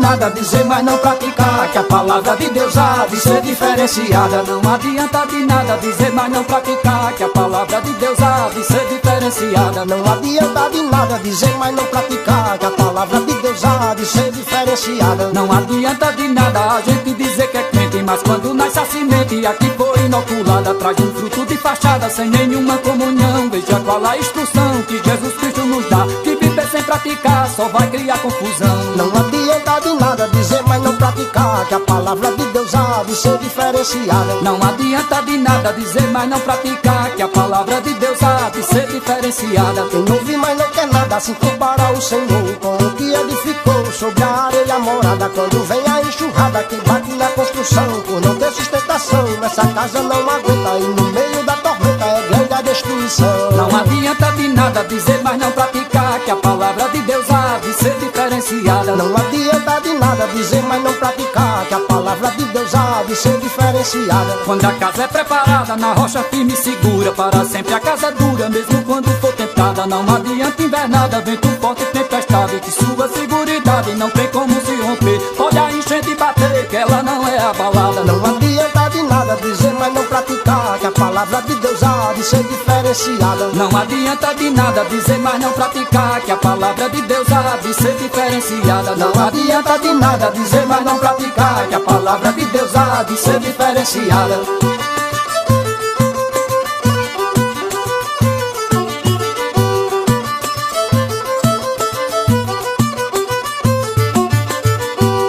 nada dizer, mas não praticar, que a palavra de Deus há de ser diferenciada. Não adianta de nada dizer, mas não praticar, que a palavra de Deus há de ser diferenciada. Não adianta de nada dizer, mas não praticar, que a palavra de Deus há de ser diferenciada. Não adianta de nada a gente dizer que é crente, mas quando nasce a semente aqui foi inoculada, traz um fruto de fachada sem nenhuma comunhão. Veja qual a instrução que Jesus Cristo nos dá, que viver sem praticar só vai criar confusão. Não adianta de nada dizer, mas não praticar, que a palavra de Deus há de ser diferenciada. Não adianta de nada dizer, mas não praticar, que a palavra de Deus há de ser diferenciada. Quem ouve, mas não quer nada, assim para o Senhor, com o que edificou sobre a areia morada. Quando vem a enxurrada que bate na construção, por não ter sustentação, nessa casa não aguenta, e no meio da tormenta é grande a destruição. Não adianta de nada dizer, mas não praticar, que a palavra de Deus há de ser diferenciada. Não adianta de nada dizer, mas não praticar, que a palavra de Deus há de ser diferenciada. Quando a casa é preparada, na rocha firme e segura, para sempre a casa dura, mesmo quando for tentada. Não adianta invernada, vento forte e tempestade, que sua seguridade não tem como se romper. Pode a enchente bater, que ela não é abalada. Não adianta de nada dizer, mas não praticar, que a palavra de Deus há de ser diferenciada. Não adianta de nada dizer, mas não praticar, que a palavra de Deus há de ser diferenciada. Não adianta de nada dizer, mas não praticar, que a palavra de Deus há de ser diferenciada.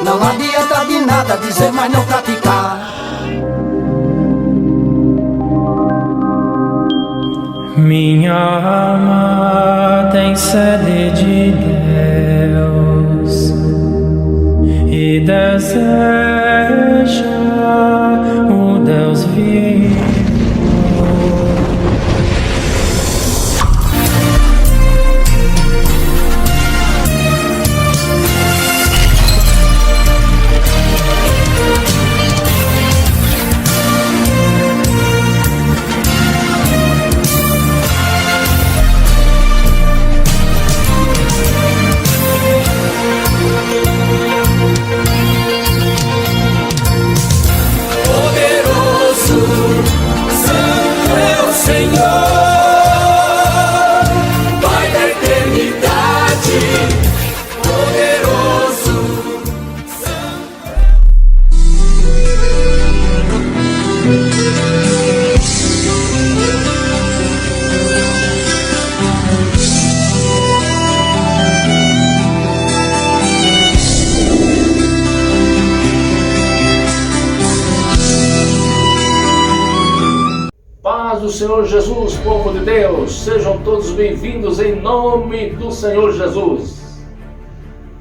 Não adianta de nada dizer, mas não praticar. Minha alma tem sede de Deus e deseja o Deus vivo. Paz do Senhor Jesus, povo de Deus, sejam todos bem-vindos em nome do Senhor Jesus.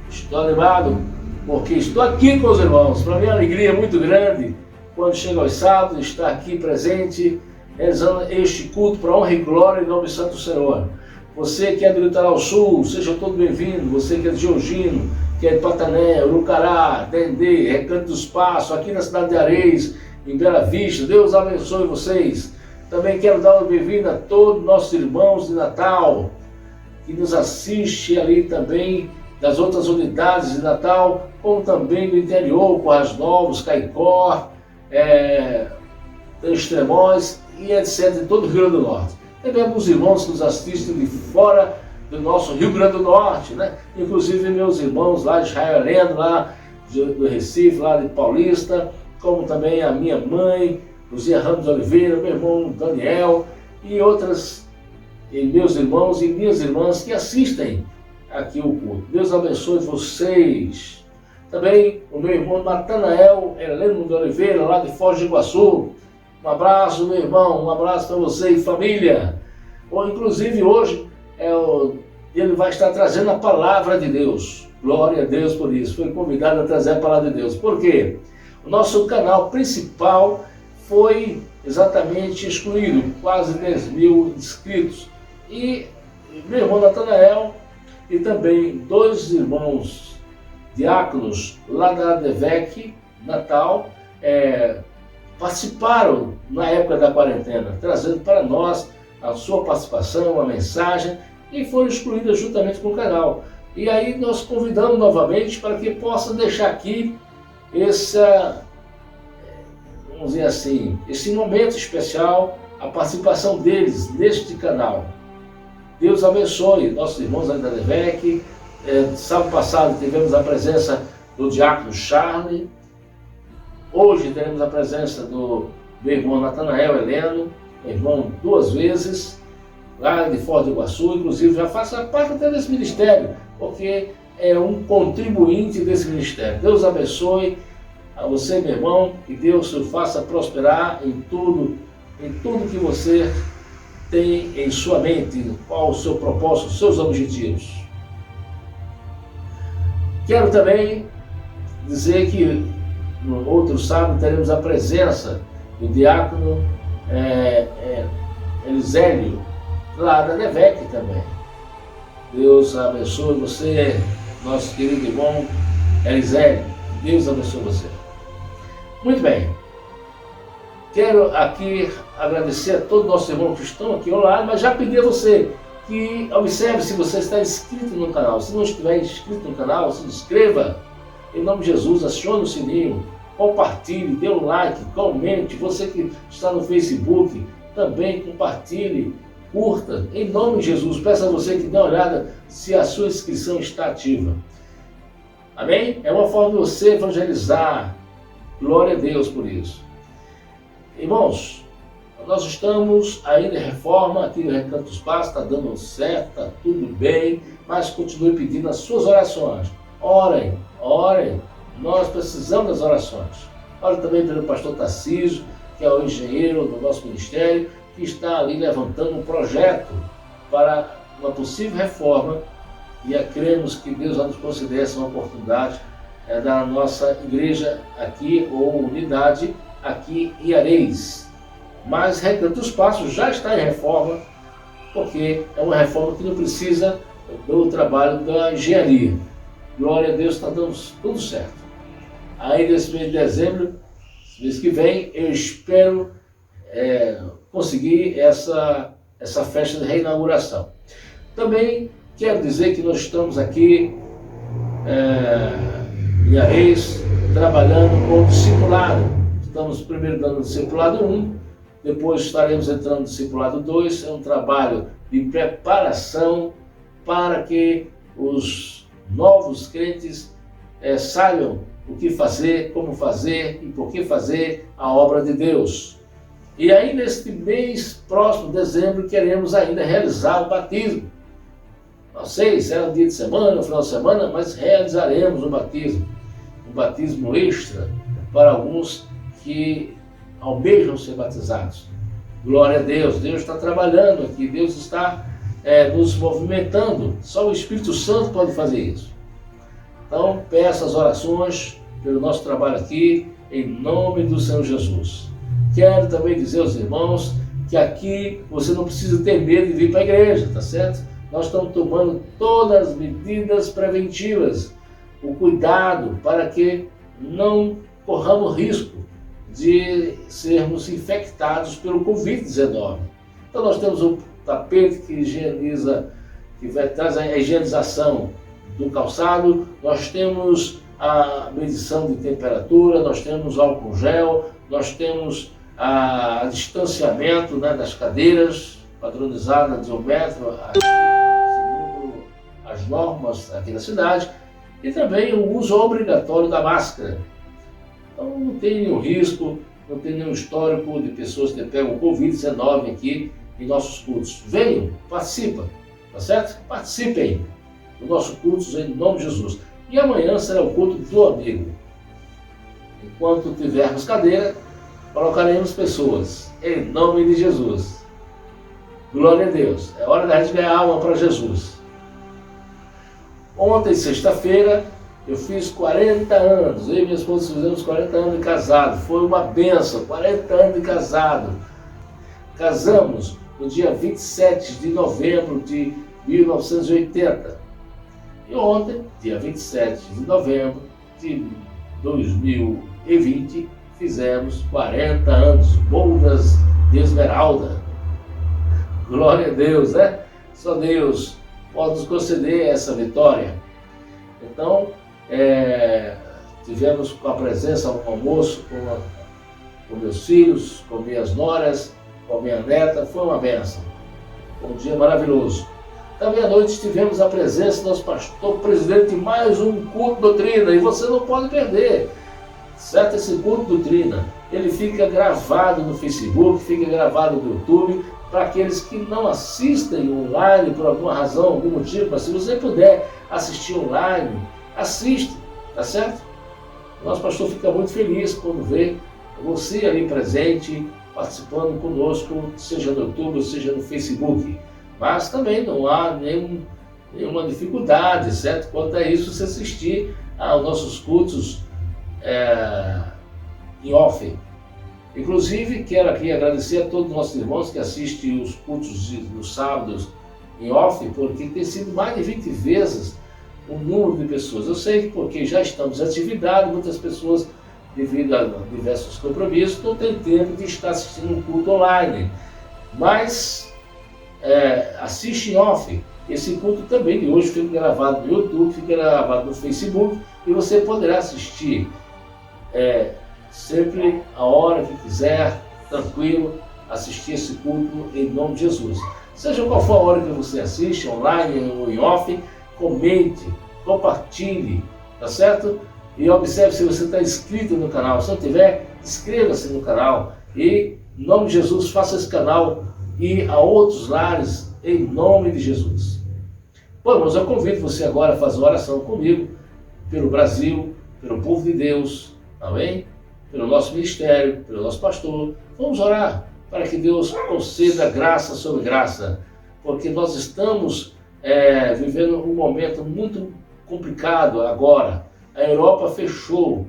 Estou animado porque estou aqui com os irmãos. Para mim é uma alegria muito grande quando chego aos sábados, estar aqui presente, realizando este culto para honra e glória em nome do Santo Senhor. Você que é do Litoral Sul, seja todo bem-vindo. Você que é de Georgino, que é de Patané, Urucará, Dendê, Recanto dos Passos, aqui na cidade de Areis, em Bela Vista, Deus abençoe vocês. Também quero dar uma bem-vinda a todos nossos irmãos de Natal, que nos assiste ali também das outras unidades de Natal, como também do interior, Currais Novos, Caicó, Extremóis e etc. de todo o Rio Grande do Norte. Também alguns irmãos que nos assistem de fora do nosso Rio Grande do Norte, né? Inclusive meus irmãos lá de Israel Heleno, lá do Recife, lá de Paulista, como também a minha mãe, Luzia Ramos de Oliveira, meu irmão Daniel e meus irmãos e minhas irmãs que assistem aqui o culto. Deus abençoe vocês. Também o meu irmão Natanael Heleno de Oliveira, lá de Foz do Iguaçu. Um abraço, meu irmão, um abraço para você e família. Inclusive hoje ele vai estar trazendo a palavra de Deus. Glória a Deus por isso. Foi convidado a trazer a palavra de Deus. Por quê? O nosso canal principal foi exatamente excluído, quase 10 mil inscritos. E meu irmão Natanael e também dois irmãos diáconos lá da ADVEC, Natal, participaram na época da quarentena, trazendo para nós a sua participação, a mensagem, e foram excluídas juntamente com o canal. E aí nós convidamos novamente para que possa deixar aqui vamos dizer assim, esse momento especial, a participação deles neste canal. Deus abençoe nossos irmãos da Levec. Sábado passado tivemos a presença do diácono Charlie. Hoje teremos a presença do meu irmão Natanael Heleno, meu irmão 2 vezes, lá de Foz do Iguaçu. Inclusive já faça parte até desse ministério, porque é um contribuinte desse ministério. Deus abençoe a você, meu irmão, e Deus o faça prosperar em tudo que você tem em sua mente, qual o seu propósito, os seus objetivos. Quero também dizer que no outro sábado teremos a presença do diácono Elisélio, lá da Levec também. Deus abençoe você, nosso querido irmão Elisélio. Deus abençoe você. Muito bem. Quero aqui agradecer a todos os nossos irmãos que estão aqui online, mas já pedi a você que observe se você está inscrito no canal. Se não estiver inscrito no canal, se inscreva. Em nome de Jesus, acione o sininho, compartilhe, dê um like, comente. Você que está no Facebook, também compartilhe, curta. Em nome de Jesus, peço a você que dê uma olhada se a sua inscrição está ativa. Amém? É uma forma de você evangelizar. Glória a Deus por isso. Irmãos, nós estamos ainda em reforma aqui no Recanto dos Passos, está dando certo, está tudo bem, mas continue pedindo as suas orações. Orem, orem, nós precisamos das orações. Ore também pelo pastor Tarcísio, que é o engenheiro do nosso ministério, que está ali levantando um projeto para uma possível reforma, e cremos que Deus vai nos conceder essa oportunidade da nossa igreja aqui, ou unidade aqui em Areis. Mas Recanto dos Passos já está em reforma, porque é uma reforma que não precisa do trabalho da engenharia. Glória a Deus, está dando tudo certo. Aí nesse mês de dezembro, mês que vem, eu espero conseguir essa festa de reinauguração. Também quero dizer que nós estamos aqui em Areis, trabalhando com o discipulado. Estamos primeiro dando o discipulado 1, depois estaremos entrando no discipulado 2, é um trabalho de preparação para que os novos crentes saibam o que fazer, como fazer e por que fazer a obra de Deus. E aí neste mês próximo, dezembro, queremos ainda realizar o batismo. Não sei se é um dia de semana, um final de semana, mas realizaremos o batismo. Um batismo extra para alguns que almejam ser batizados. Glória a Deus, Deus está trabalhando aqui, Deus está nos movimentando. Só o Espírito Santo pode fazer isso. Então, peço as orações pelo nosso trabalho aqui, em nome do Senhor Jesus. Quero também dizer aos irmãos que aqui você não precisa ter medo de vir para a igreja, tá certo? Nós estamos tomando todas as medidas preventivas, o cuidado para que não corramos risco de sermos infectados pelo Covid-19. Então nós temos um tapete que higieniza, traz a higienização do calçado, nós temos a medição de temperatura, nós temos álcool gel, nós temos a distanciamento das cadeiras, padronizada de 1 metro, segundo as normas aqui da cidade, e também o uso obrigatório da máscara. Então não tem nenhum risco, não tem nenhum histórico de pessoas que pegam o Covid-19 aqui em nossos cultos. Venham, participem, tá certo? Participem dos nossos cultos em nome de Jesus. E amanhã será o culto do amigo. Enquanto tivermos cadeira, colocaremos pessoas em nome de Jesus. Glória a Deus. É hora da gente ganhar alma para Jesus. Ontem, sexta-feira, eu fiz 40 anos. Eu e minha esposa fizemos 40 anos de casado. Foi uma bênção, 40 anos de casado. Casamos no dia 27 de novembro de 1980. E ontem, dia 27 de novembro de 2020, fizemos 40 anos, bodas de Esmeralda. Glória a Deus, né? Só Deus pode nos conceder essa vitória. Então, tivemos com a presença no almoço com meus filhos, com minhas noras, com minha neta, foi uma bênção. Foi um dia maravilhoso. Também à noite tivemos a presença do nosso pastor presidente de mais um culto doutrina, e você não pode perder, certo? Esse culto doutrina, ele fica gravado no Facebook, fica gravado no YouTube, para aqueles que não assistem online por alguma razão, algum motivo, mas se você puder assistir online, assiste, tá certo? O nosso pastor fica muito feliz quando vê você ali presente, participando conosco, seja no YouTube, seja no Facebook. Mas também não há nenhuma dificuldade, certo? Quanto a isso, você assistir aos nossos cultos em off. Inclusive, quero aqui agradecer a todos os nossos irmãos que assistem os cultos nos sábados em off, porque tem sido mais de 20 vezes o número de pessoas. Eu sei que porque já estamos em atividade, muitas pessoas, devido a diversos compromissos, não têm tempo de estar assistindo um culto online. Mas assiste em off. Esse culto também de hoje fica gravado no YouTube, fica gravado no Facebook, e você poderá assistir sempre a hora que quiser, tranquilo, assistir esse culto em nome de Jesus. Seja qual for a hora que você assiste, online ou em off, comente, compartilhe, tá certo? E observe se você está inscrito no canal. Se não tiver, inscreva-se no canal e, em nome de Jesus, faça esse canal ir a outros lares, em nome de Jesus. Bom, irmãos, eu convido você agora a fazer uma oração comigo, pelo Brasil, pelo povo de Deus, amém? Pelo nosso ministério, pelo nosso pastor. Vamos orar para que Deus conceda graça sobre graça, porque nós estamos vivendo um momento muito complicado agora. A Europa fechou,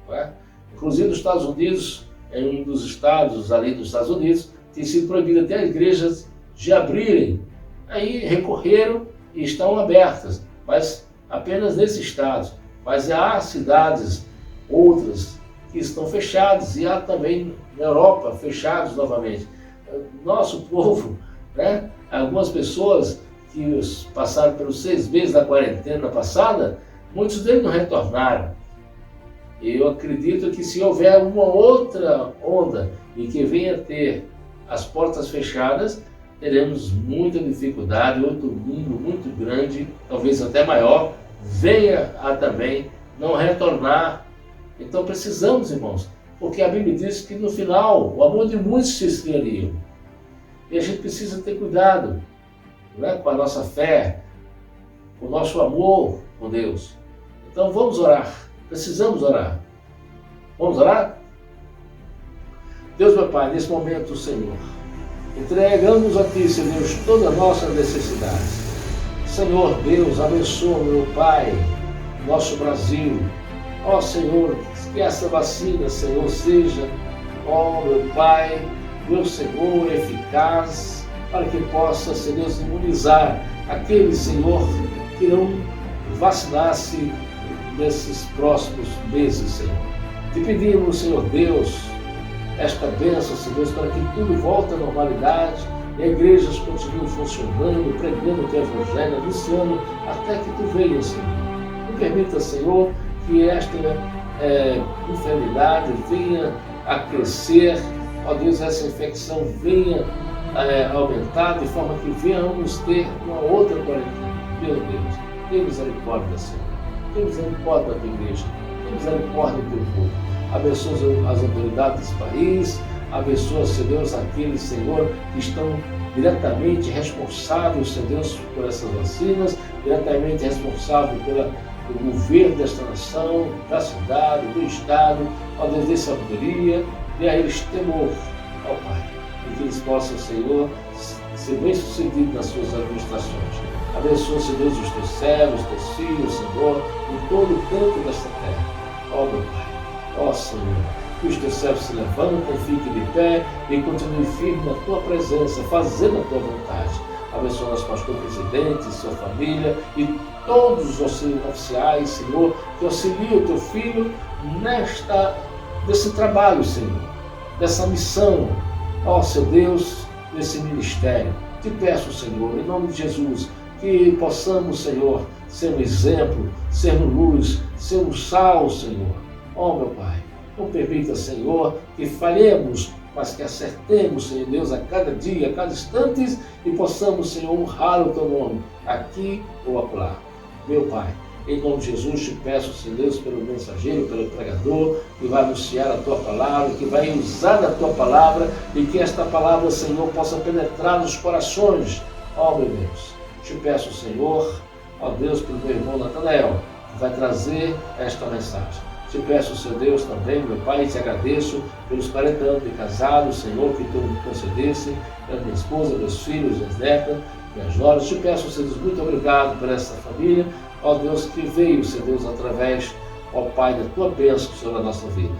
né? Inclusive nos Estados Unidos, em um dos estados ali dos Estados Unidos, tem sido proibido até as igrejas de abrirem. Aí recorreram e estão abertas, mas apenas nesses estados. Mas há cidades, outras, que estão fechadas, e há também na Europa fechados novamente. Nosso povo, né? Algumas pessoas que passaram pelos 6 meses da quarentena passada, muitos deles não retornaram. E eu acredito que se houver uma outra onda e que venha ter as portas fechadas, teremos muita dificuldade, outro mundo muito grande, talvez até maior, venha a também não retornar. Então precisamos, irmãos, porque a Bíblia diz que no final o amor de muitos se esfriaria. E a gente precisa ter cuidado, né, com a nossa fé, com o nosso amor com Deus. Então vamos orar, precisamos orar. Vamos orar? Deus, meu Pai, nesse momento, Senhor, entregamos a Ti, Senhor Deus, todas as nossas necessidades. Senhor Deus, abençoa, meu Pai, nosso Brasil. Ó Senhor, que essa vacina, Senhor, seja, ó meu Pai, meu Senhor, eficaz, para que possa, Senhor, Deus, imunizar aqueles, Senhor, que não vacinar-se nesses próximos meses, Senhor. Te pedimos, Senhor Deus, esta bênção, Senhor Deus, para que tudo volte à normalidade, e igrejas continuem funcionando, pregando o Teu Evangelho, anunciando até que Tu venhas, Senhor. Não permita, Senhor, que esta enfermidade venha a crescer, ó Deus, essa infecção venha a aumentar, de forma que venhamos ter uma outra quarentena. Meu Deus, tenha misericórdia, Senhor. Tenha misericórdia da Tua igreja. Tenha misericórdia do Teu povo. Abençoa as autoridades desse país. Abençoa, Senhor Deus, aqueles, Senhor, que estão diretamente responsáveis, Senhor Deus, por essas vacinas, diretamente responsáveis pelo governo desta nação, da cidade, do estado. Ó Deus, dê sabedoria, dê a eles temor, ó Pai, e que eles possam, Senhor, ser bem-sucedidos nas suas administrações. Abençoa, Senhor Deus, os Teus servos, os Teus filhos, Senhor, em todo o canto desta terra. Ó meu Pai, ó Senhor, que os Teus servos se levantem, fiquem de pé e continuem firmes na Tua presença, fazendo a Tua vontade. Abençoa nosso pastor presidente, sua família e todos os oficiais, Senhor, que auxiliam o Teu Filho nesse trabalho, Senhor, dessa missão, ó Seu Deus, nesse ministério. Te peço, Senhor, em nome de Jesus, que possamos, Senhor, sermos exemplo, sermos luz, sermos sal, Senhor. Ó meu Pai, não permita, Senhor, que falhemos, mas que acertemos, Senhor Deus, a cada dia, a cada instante, e possamos, Senhor, honrar o Teu nome, aqui ou acolá. Meu Pai, em nome de Jesus, te peço, Senhor Deus, pelo mensageiro, pelo pregador, que vai anunciar a Tua palavra, que vai usar a Tua palavra, e que esta palavra, Senhor, possa penetrar nos corações. Ó meu Deus, te peço, Senhor, ó Deus, pelo meu irmão Natanael, que vai trazer esta mensagem. Te peço, Senhor Deus, também, meu Pai, te agradeço pelos 40 anos de casado, Senhor, que Tu me concedesse, pela minha esposa, meus filhos, minhas netas, minhas noras. Te peço, Senhor Deus, muito obrigado por essa família, ó Deus, que veio, Senhor Deus, através, ó Pai, da Tua bênção sobre a nossa vida.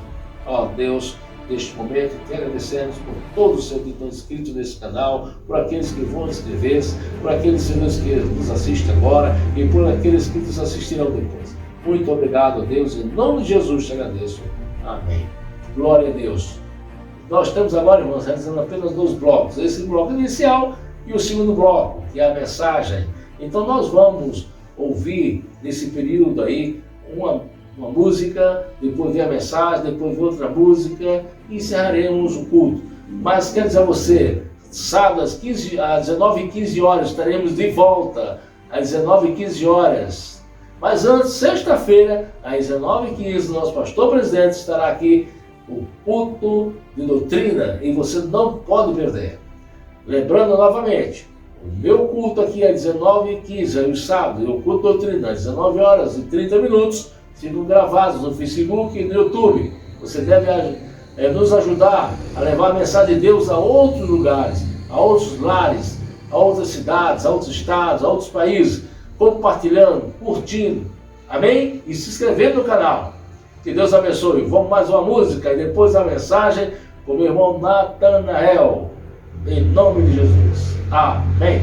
Ó Deus, neste momento, te agradecemos por todos, Senhor, que estão inscritos nesse canal, por aqueles que vão inscrever-se, por aqueles, Senhor Deus, que nos assistem agora e por aqueles que nos assistirão depois. Muito obrigado, Deus, em nome de Jesus te agradeço. Amém. Glória a Deus. Nós estamos agora, irmãos, realizando apenas 2 blocos. Esse bloco inicial e o segundo bloco, que é a mensagem. Então nós vamos ouvir nesse período aí uma música, depois ver a mensagem, depois ver outra música e encerraremos o culto. Mas quero dizer a você, sábado às 19h15 estaremos de volta, às 19h15. Mas antes, sexta-feira, às 19h15, nosso pastor presidente estará aqui, o culto de doutrina, e você não pode perder. Lembrando novamente, o meu culto aqui é às 19h15, aí o sábado, e o culto de doutrina às 19h30, ficam gravados no Facebook e no YouTube. Você deve nos ajudar a levar a mensagem de Deus a outros lugares, a outros lares, a outras cidades, a outros estados, a outros países, compartilhando, curtindo, amém? E se inscrevendo no canal. Que Deus abençoe. Vamos mais uma música e depois a mensagem com o meu irmão Natanael. Em nome de Jesus. Amém.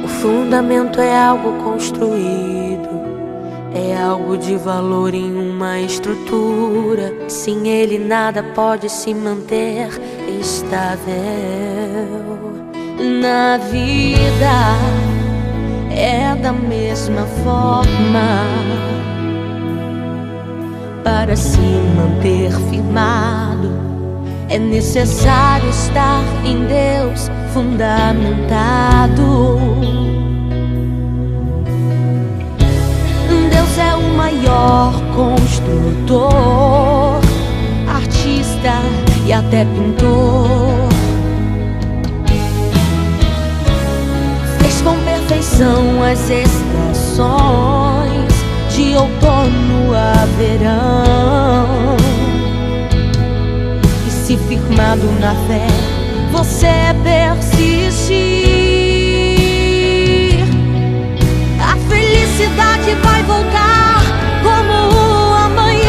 O fundamento é algo construído, é algo de valor em uma estrutura. Sem ele nada pode se manter estável. Na vida é da mesma forma. Para se manter firmado, é necessário estar em Deus fundamentado. Deus é o maior construtor, artista e até pintor. Fez com perfeição as estações, de outono a verão. E se firmado na fé você persistir, a felicidade vai voltar como o amanhecer.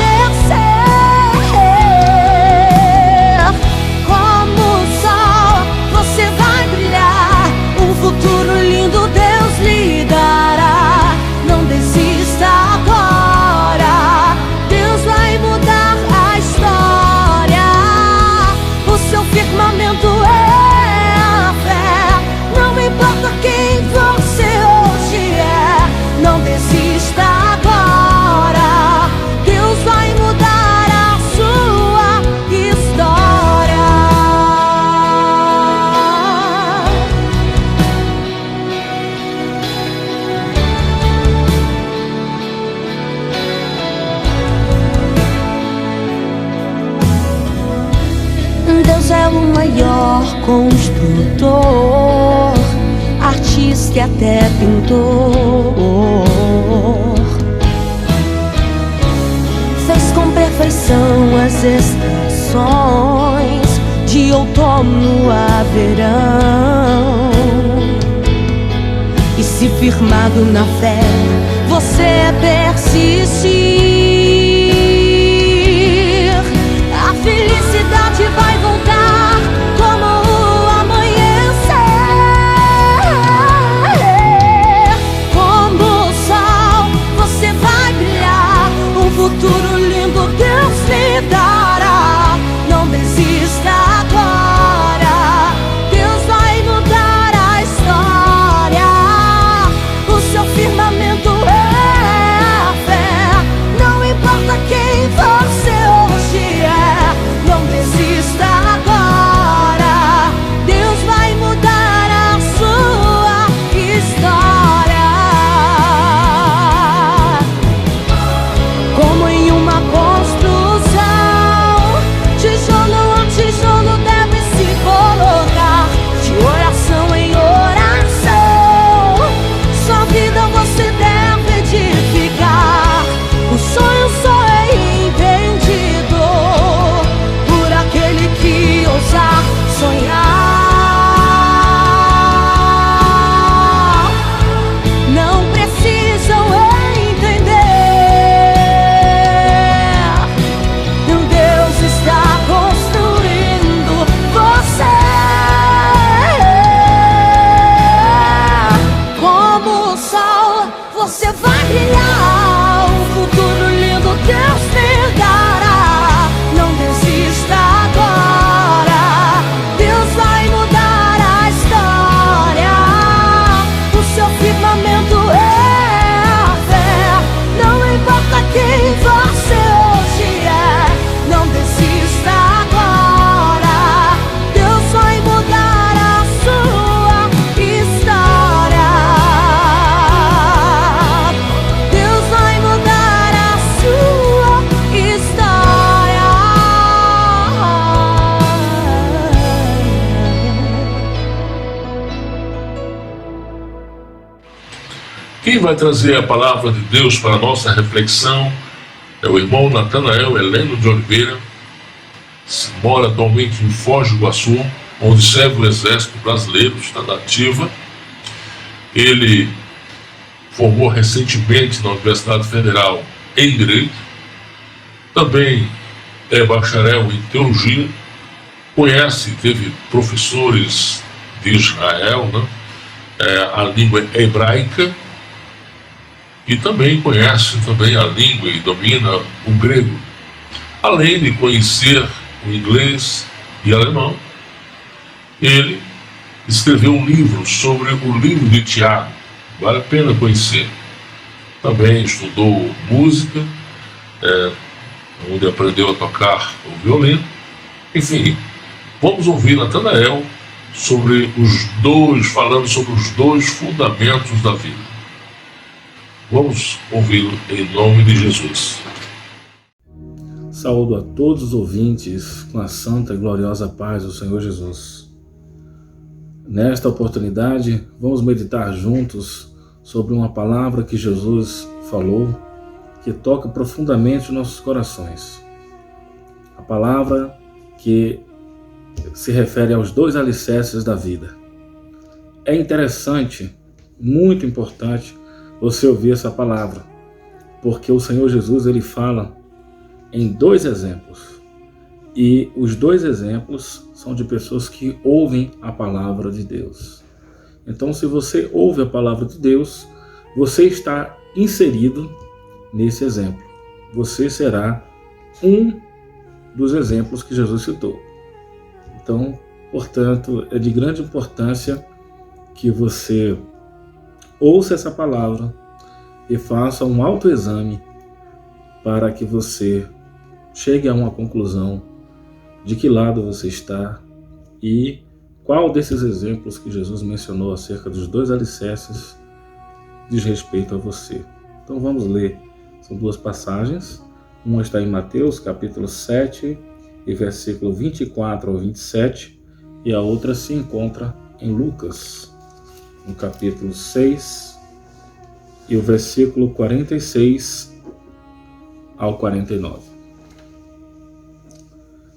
Como o sol você vai brilhar, um futuro lindo Deus lhe dará. Não desista agora, Deus vai mudar a história. O seu firmamento é a fé. Não importa quem você hoje é, não desista agora, Deus vai mudar a sua história. Deus é o maior construtor, artista e até pintor. Fez com perfeição as estações, de outono a verão. E se firmado na fé você persistir, a felicidade vai voltar como o amanhecer. você vai brilhar. Um futuro lindo Deus te dará. Não desista agora, Deus vai mudar a história. O seu firmamento é a fé. Não importa quem você hoje é, não desista agora, Deus vai mudar a sua história. Deus vai mudar a sua história. Quem vai trazer a palavra de Deus para a nossa reflexão é o irmão Natanael Heleno de Oliveira, mora atualmente em Foz do Iguaçu, onde serve o Exército Brasileiro, está na ativa. Ele formou recentemente na Universidade Federal em Direito, também é bacharel em Teologia, teve professores de Israel, né? A língua hebraica, e também conhece a língua e domina o grego, além de conhecer o inglês e alemão. Ele escreveu um livro sobre o livro de Tiago, vale a pena conhecer. Também estudou música, onde aprendeu a tocar o violino. Enfim, vamos ouvir Natanael falando sobre os dois fundamentos da vida. Vamos ouvi-lo em nome de Jesus. Saúdo a todos os ouvintes com a santa e gloriosa paz do Senhor Jesus. Nesta oportunidade, vamos meditar juntos sobre uma palavra que Jesus falou, que toca profundamente nossos corações. A palavra que se refere aos dois alicerces da vida. É interessante, muito importante, você ouvir essa palavra, porque o Senhor Jesus ele fala em dois exemplos, e os dois exemplos são de pessoas que ouvem a palavra de Deus. Então, se você ouve a palavra de Deus, você está inserido nesse exemplo. Você será um dos exemplos que Jesus citou. Então, portanto, é de grande importância que você ouça essa palavra e faça um autoexame para que você chegue a uma conclusão de que lado você está e qual desses exemplos que Jesus mencionou acerca dos dois alicerces diz respeito a você. Então vamos ler. São duas passagens. Uma está em Mateus, capítulo 7, e versículo 24 ao 27, e a outra se encontra em Lucas, no capítulo 6, e o versículo 46 ao 49.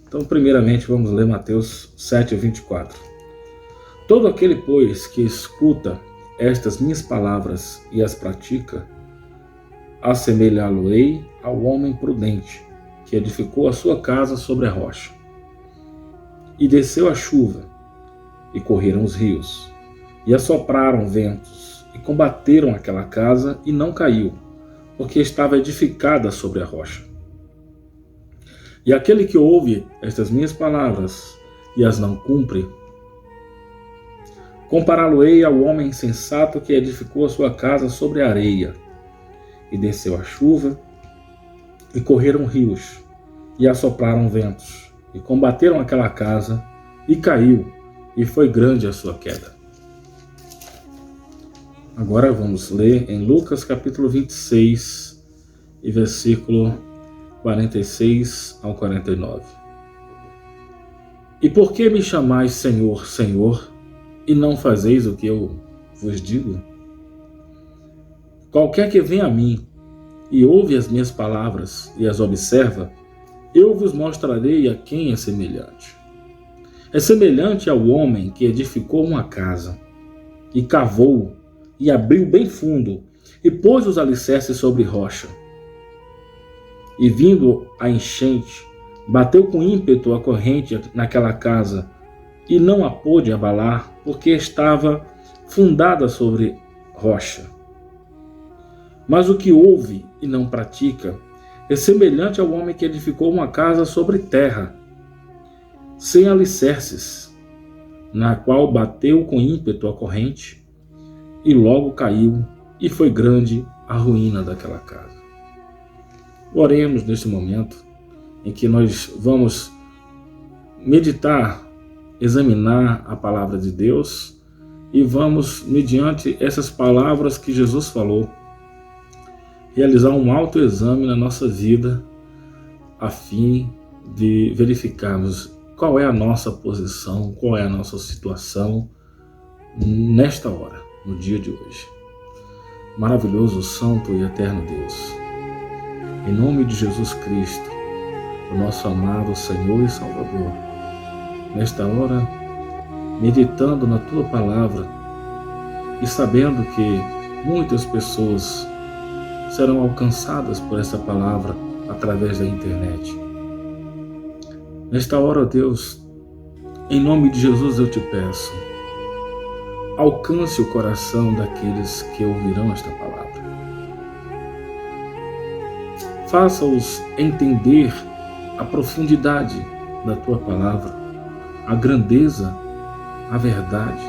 Então, primeiramente, vamos ler Mateus 7, 24. Todo aquele, pois, que escuta estas minhas palavras e as pratica, assemelhá-lo-ei ao homem prudente, que edificou a sua casa sobre a rocha. E desceu a chuva, e correram os rios, e assopraram ventos, e combateram aquela casa, e não caiu, porque estava edificada sobre a rocha. E aquele que ouve estas minhas palavras, e as não cumpre, compará-lo-ei ao homem insensato que edificou a sua casa sobre a areia. E desceu a chuva, e correram rios, e assopraram ventos, e combateram aquela casa, e caiu, e foi grande a sua queda. Agora vamos ler em Lucas capítulo 26, e versículo 46 ao 49. E por que me chamais Senhor, Senhor, e não fazeis o que eu vos digo? Qualquer que vem a mim e ouve as minhas palavras e as observa, eu vos mostrarei a quem é semelhante. É semelhante ao homem que edificou uma casa, e cavou, e abriu bem fundo, e pôs os alicerces sobre rocha. E vindo a enchente, bateu com ímpeto a corrente naquela casa, e não a pôde abalar, porque estava fundada sobre rocha. Mas o que ouve e não pratica é semelhante ao homem que edificou uma casa sobre terra, sem alicerces, na qual bateu com ímpeto a corrente, e logo caiu, e foi grande a ruína daquela casa. Oremos neste momento em que nós vamos meditar, examinar a palavra de Deus e vamos, mediante essas palavras que Jesus falou, realizar um autoexame na nossa vida a fim de verificarmos qual é a nossa posição, qual é a nossa situação nesta hora, no dia de hoje. Maravilhoso, santo e eterno Deus, em nome de Jesus Cristo, o nosso amado Senhor e Salvador, nesta hora, meditando na Tua Palavra e sabendo que muitas pessoas serão alcançadas por essa palavra através da internet. Nesta hora, Deus, em nome de Jesus eu te peço, alcance o coração daqueles que ouvirão esta palavra. Faça-os entender a profundidade da Tua Palavra, a grandeza, a verdade.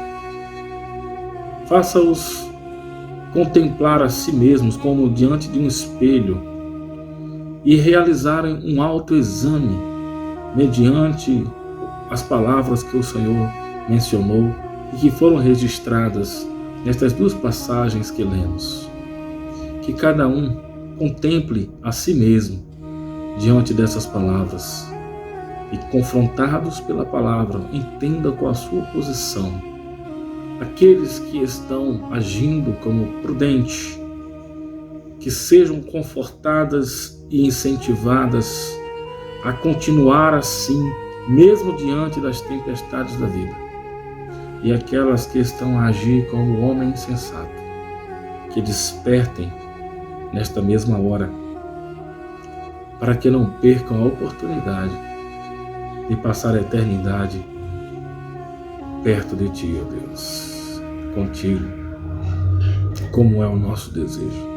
Faça-os contemplar a si mesmos como diante de um espelho e realizarem um autoexame mediante as palavras que o Senhor mencionou e que foram registradas nestas duas passagens que lemos. Que cada um contemple a si mesmo diante dessas palavras e, confrontados pela palavra, entenda qual a sua posição. Aqueles que estão agindo como prudentes, que sejam confortadas e incentivadas a continuar assim, mesmo diante das tempestades da vida. E aquelas que estão a agir como homem sensato, que despertem nesta mesma hora, para que não percam a oportunidade de passar a eternidade perto de Ti, ó Deus, contigo, como é o nosso desejo.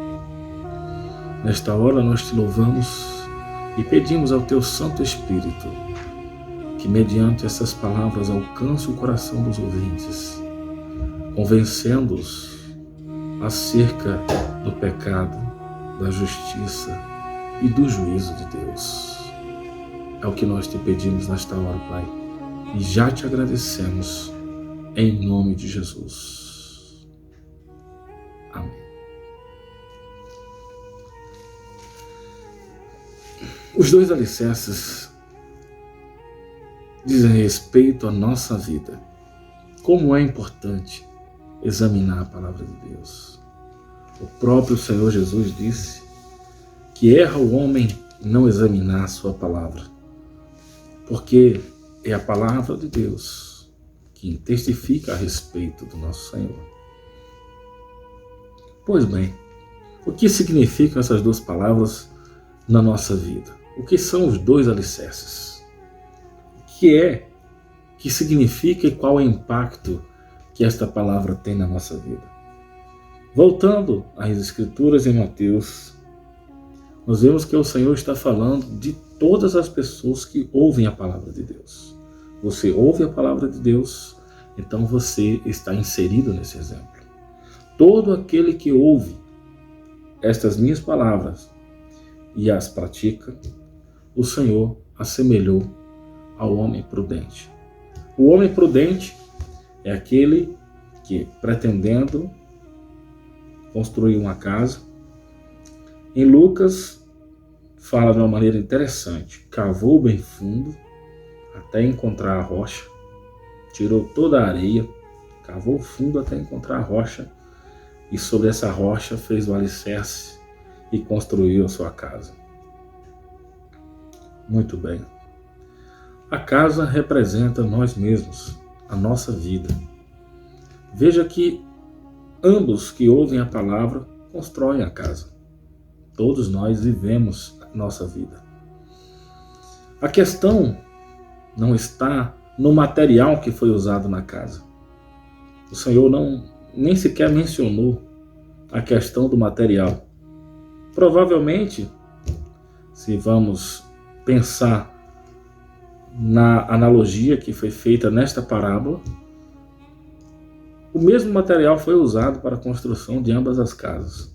Nesta hora nós Te louvamos e pedimos ao Teu Santo Espírito que, mediante essas palavras, alcance o coração dos ouvintes, convencendo-os acerca do pecado, da justiça e do juízo de Deus. É o que nós Te pedimos nesta hora, Pai, e já Te agradecemos em nome de Jesus. Amém. Os dois alicerces dizem respeito à nossa vida. Como é importante examinar a palavra de Deus. O próprio Senhor Jesus disse que erra o homem não examinar a sua palavra, porque é a palavra de Deus que testifica a respeito do nosso Senhor. Pois bem, o que significam essas duas palavras na nossa vida? O que são os dois alicerces? O que significa e qual é o impacto que esta palavra tem na nossa vida? Voltando às Escrituras em Mateus, nós vemos que o Senhor está falando de todas as pessoas que ouvem a palavra de Deus. Você ouve a palavra de Deus, então você está inserido nesse exemplo. Todo aquele que ouve estas minhas palavras e as pratica, o Senhor assemelhou ao homem prudente. O homem prudente é aquele que, pretendendo construir uma casa, em Lucas fala de uma maneira interessante: cavou bem fundo até encontrar a rocha, tirou toda a areia, cavou fundo até encontrar a rocha, e sobre essa rocha fez o alicerce e construiu a sua casa. Muito bem. A casa representa nós mesmos, a nossa vida. Veja que ambos que ouvem a palavra constroem a casa. Todos nós vivemos a nossa vida. A questão não está no material que foi usado na casa. O Senhor nem sequer mencionou a questão do material. Provavelmente, se vamos pensar na analogia que foi feita nesta parábola, o mesmo material foi usado para a construção de ambas as casas.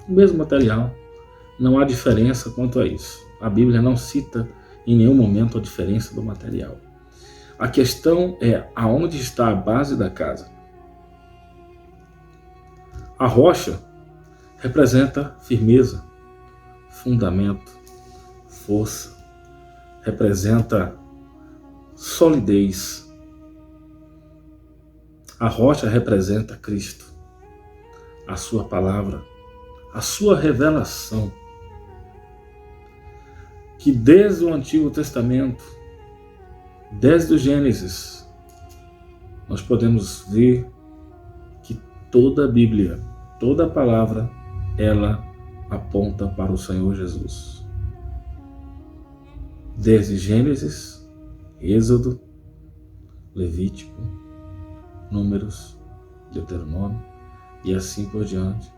O mesmo material, não há diferença quanto a isso. A Bíblia não cita em nenhum momento a diferença do material. A questão é aonde está a base da casa. A rocha representa firmeza, fundamento, força, representa solidez. A rocha representa Cristo, a sua palavra, a sua revelação, que desde o Antigo Testamento, desde o Gênesis, nós podemos ver que toda a Bíblia, toda a palavra, ela aponta para o Senhor Jesus. Desde Gênesis, Êxodo, Levítico, Números, Deuteronômio e assim por diante,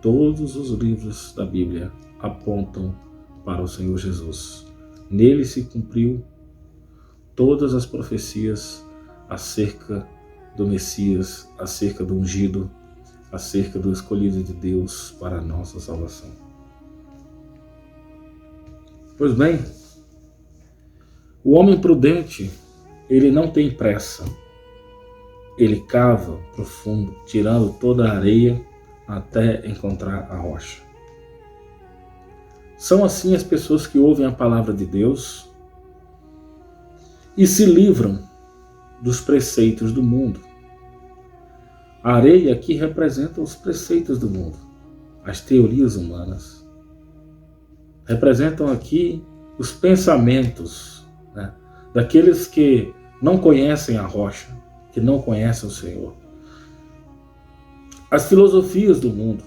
todos os livros da Bíblia apontam para o Senhor Jesus. Nele se cumpriu todas as profecias acerca do Messias, acerca do ungido, acerca do escolhido de Deus para a nossa salvação. Pois bem, o homem prudente, ele não tem pressa. Ele cava profundo, tirando toda a areia até encontrar a rocha. São assim as pessoas que ouvem a palavra de Deus e se livram dos preceitos do mundo. A areia aqui representa os preceitos do mundo, as teorias humanas. Representam aqui os pensamentos, né, daqueles que não conhecem a rocha, que não conhecem o Senhor. As filosofias do mundo,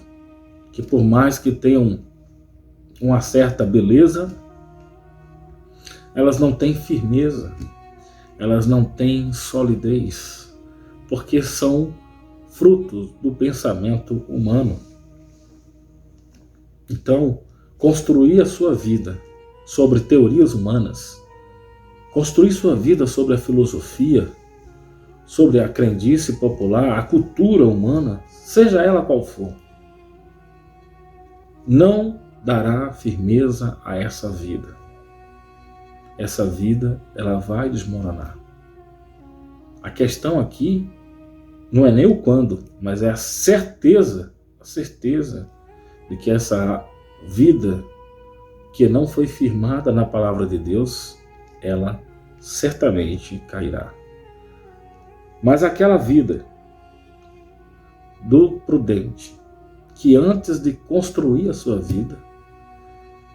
que por mais que tenham uma certa beleza, elas não têm firmeza, elas não têm solidez, porque são frutos do pensamento humano. Então, construir a sua vida sobre teorias humanas, construir sua vida sobre a filosofia, sobre a crendice popular, a cultura humana, seja ela qual for, não dará firmeza a essa vida. Essa vida, ela vai desmoronar. A questão aqui não é nem o quando, mas é a certeza de que essa vida que não foi firmada na palavra de Deus, ela certamente cairá. Mas aquela vida do prudente, que antes de construir a sua vida,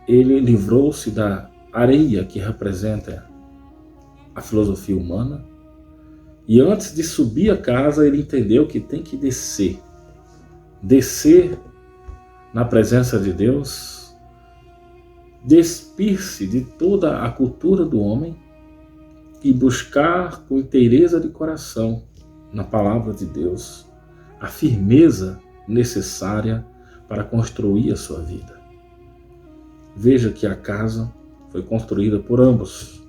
ele livrou-se da areia que representa a filosofia humana, e antes de subir a casa, ele entendeu que tem que descer na presença de Deus, despir-se de toda a cultura do homem e buscar com inteireza de coração na palavra de Deus a firmeza necessária para construir a sua vida. Veja que a casa foi construída por ambos.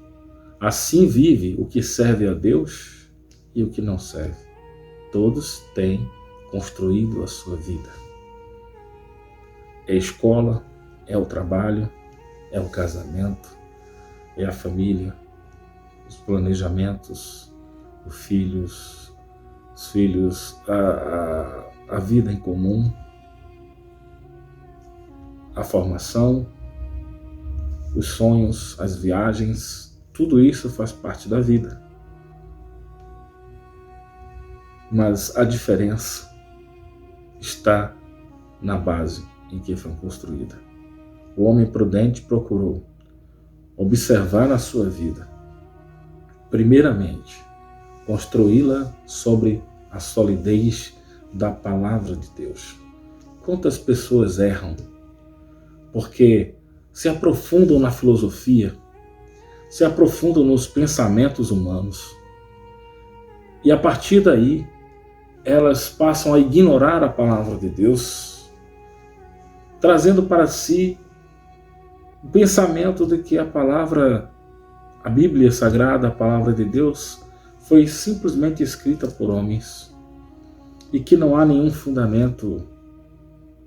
Assim vive o que serve a Deus e o que não serve. Todos têm construído a sua vida. É a escola, é o trabalho, é o casamento, é a família, os planejamentos, os filhos, a vida em comum, a formação, os sonhos, as viagens, tudo isso faz parte da vida. Mas a diferença está na base em que foi construída. O homem prudente procurou observar na sua vida, primeiramente, construí-la sobre a solidez da palavra de Deus. Quantas pessoas erram porque se aprofundam na filosofia, se aprofundam nos pensamentos humanos, e a partir daí elas passam a ignorar a palavra de Deus trazendo para si o pensamento de que a Bíblia Sagrada, a palavra de Deus, foi simplesmente escrita por homens e que não há nenhum fundamento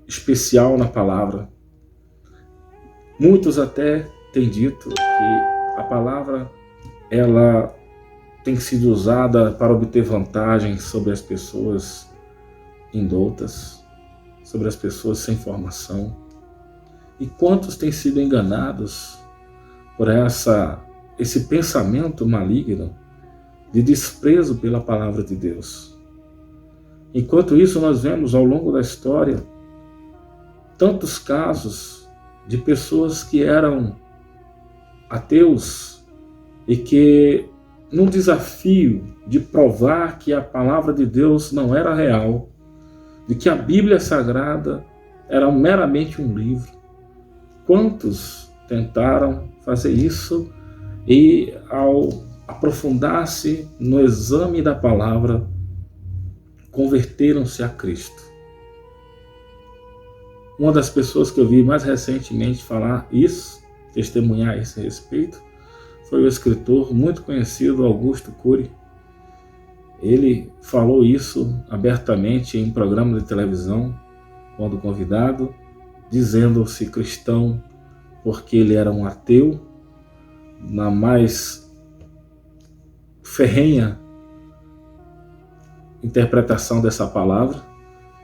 especial na palavra. Muitos até têm dito que a palavra ela tem sido usada para obter vantagens sobre as pessoas indoutas, sobre as pessoas sem formação. E quantos têm sido enganados por esse pensamento maligno de desprezo pela palavra de Deus. Enquanto isso, nós vemos ao longo da história tantos casos de pessoas que eram ateus e que, num desafio de provar que a palavra de Deus não era real, de que a Bíblia Sagrada era meramente um livro, quantos tentaram fazer isso e, ao aprofundar-se no exame da palavra, converteram-se a Cristo. Uma das pessoas que eu vi mais recentemente falar isso, testemunhar a esse respeito, foi o escritor muito conhecido Augusto Cury. Ele falou isso abertamente em um programa de televisão, quando convidado, dizendo-se cristão porque ele era um ateu, na mais ferrenha interpretação dessa palavra.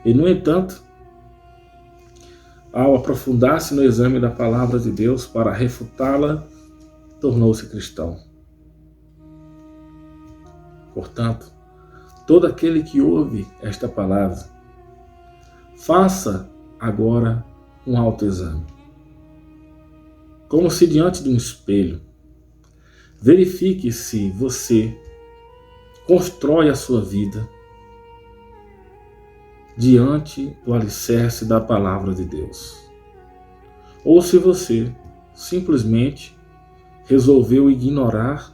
E, no entanto, ao aprofundar-se no exame da palavra de Deus para refutá-la, tornou-se cristão. Portanto, todo aquele que ouve esta palavra, faça agora um autoexame. Como se diante de um espelho, verifique se você constrói a sua vida diante do alicerce da palavra de Deus. Ou se você simplesmente resolveu ignorar